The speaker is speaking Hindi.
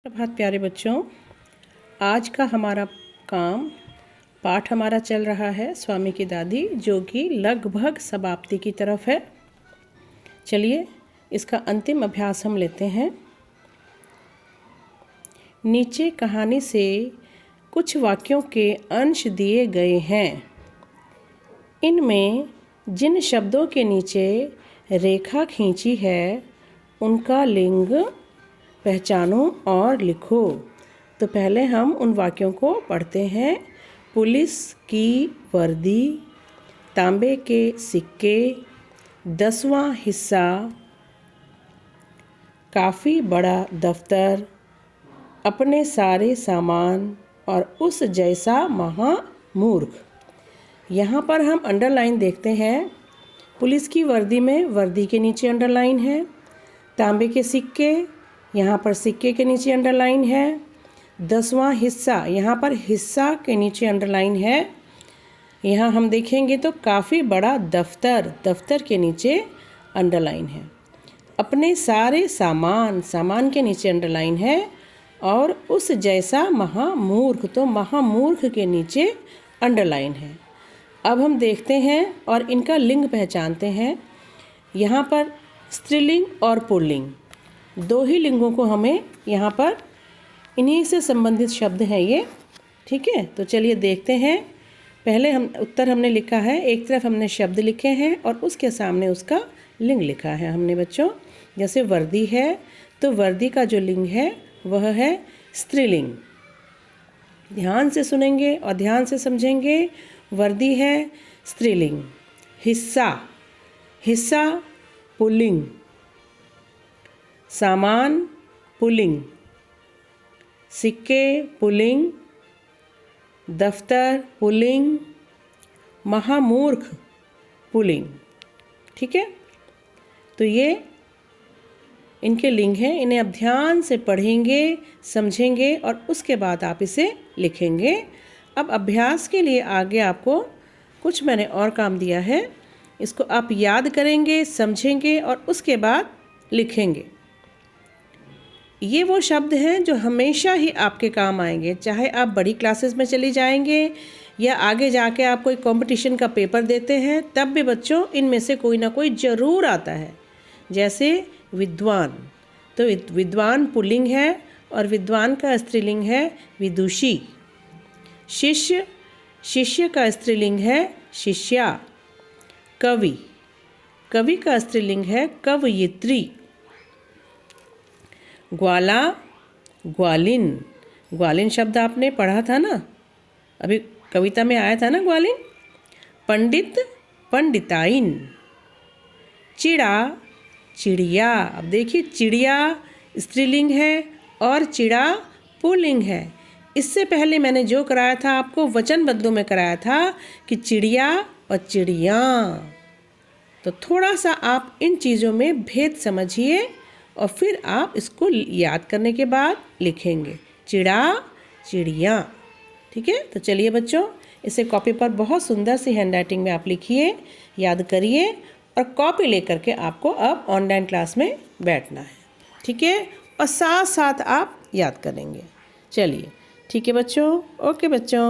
प्रभात प्यारे बच्चों, आज का हमारा पाठ हमारा चल रहा है स्वामी की दादी, जो कि लगभग समाप्ति की तरफ है। चलिए इसका अंतिम अभ्यास हम लेते हैं। नीचे कहानी से कुछ वाक्यों के अंश दिए गए हैं। इनमें जिन शब्दों के नीचे रेखा खींची है उनका लिंग पहचानो और लिखो। तो पहले हम उन वाक्यों को पढ़ते हैं। पुलिस की वर्दी, तांबे के सिक्के, 10वां हिस्सा, काफ़ी बड़ा दफ्तर, अपने सारे सामान और उस जैसा महामूर्ख। यहाँ पर हम अंडरलाइन देखते हैं। पुलिस की वर्दी में वर्दी के नीचे अंडरलाइन है। तांबे के सिक्के, यहाँ पर सिक्के के नीचे अंडरलाइन है। 10वां हिस्सा, यहाँ पर हिस्सा के नीचे अंडरलाइन है। यहाँ हम देखेंगे तो काफ़ी बड़ा दफ्तर, दफ्तर के नीचे अंडरलाइन है। अपने सारे सामान, सामान के नीचे अंडरलाइन है। और उस जैसा महामूर्ख, तो महामूर्ख के नीचे अंडरलाइन है। अब हम देखते हैं और इनका लिंग पहचानते हैं। यहाँ पर स्त्रीलिंग और पुल्लिंग, दो ही लिंगों को हमें यहाँ पर, इन्हीं से संबंधित शब्द हैं ये। ठीक है, तो चलिए देखते हैं। पहले उत्तर हमने लिखा है, एक तरफ हमने शब्द लिखे हैं और उसके सामने उसका लिंग लिखा है हमने बच्चों। जैसे वर्दी है तो वर्दी का जो लिंग है वह है स्त्रीलिंग। ध्यान से सुनेंगे और ध्यान से समझेंगे। वर्दी है स्त्रीलिंग। हिस्सा, हिस्सा पुल्लिंग। सामान पुल्लिंग। सिक्के पुल्लिंग। दफ्तर पुल्लिंग। महामूर्ख पुल्लिंग। ठीक है, तो ये इनके लिंग हैं। इन्हें अब ध्यान से पढ़ेंगे, समझेंगे और उसके बाद आप इसे लिखेंगे। अब अभ्यास के लिए आगे आपको कुछ मैंने और काम दिया है। इसको आप याद करेंगे, समझेंगे और उसके बाद लिखेंगे। ये वो शब्द हैं जो हमेशा ही आपके काम आएंगे, चाहे आप बड़ी क्लासेस में चली जाएंगे या आगे जाके आप कोई कंपटीशन का पेपर देते हैं, तब भी बच्चों इनमें से कोई ना कोई ज़रूर आता है। जैसे विद्वान, तो विद्वान पुल्लिंग है और विद्वान का स्त्रीलिंग है विदुषी। शिष्य, शिष्य का स्त्रीलिंग है शिष्या। कवि, कवि का स्त्रीलिंग है कवयित्री। ग्वाला, ग्वालिन, ग्वालिन शब्द आपने पढ़ा था ना, अभी कविता में आया था ना ग्वालिन। पंडित, पंडिताइन। चिड़ा, चिड़िया। अब देखिए, चिड़िया स्त्रीलिंग है और चिड़ा पुल्लिंग है। इससे पहले मैंने जो कराया था आपको वचनबद्धों में कराया था कि चिड़िया और चिड़िया। तो थोड़ा सा आप इन चीज़ों में भेद समझिए और फिर आप इसको याद करने के बाद लिखेंगे। चिड़ा, चिड़िया। ठीक है, तो चलिए बच्चों, इसे कॉपी पर बहुत सुंदर सी हैंडराइटिंग में आप लिखिए, याद करिए और कॉपी लेकर के आपको अब ऑनलाइन क्लास में बैठना है। ठीक है, और साथ साथ आप याद करेंगे। चलिए ठीक है बच्चों, ओके बच्चों।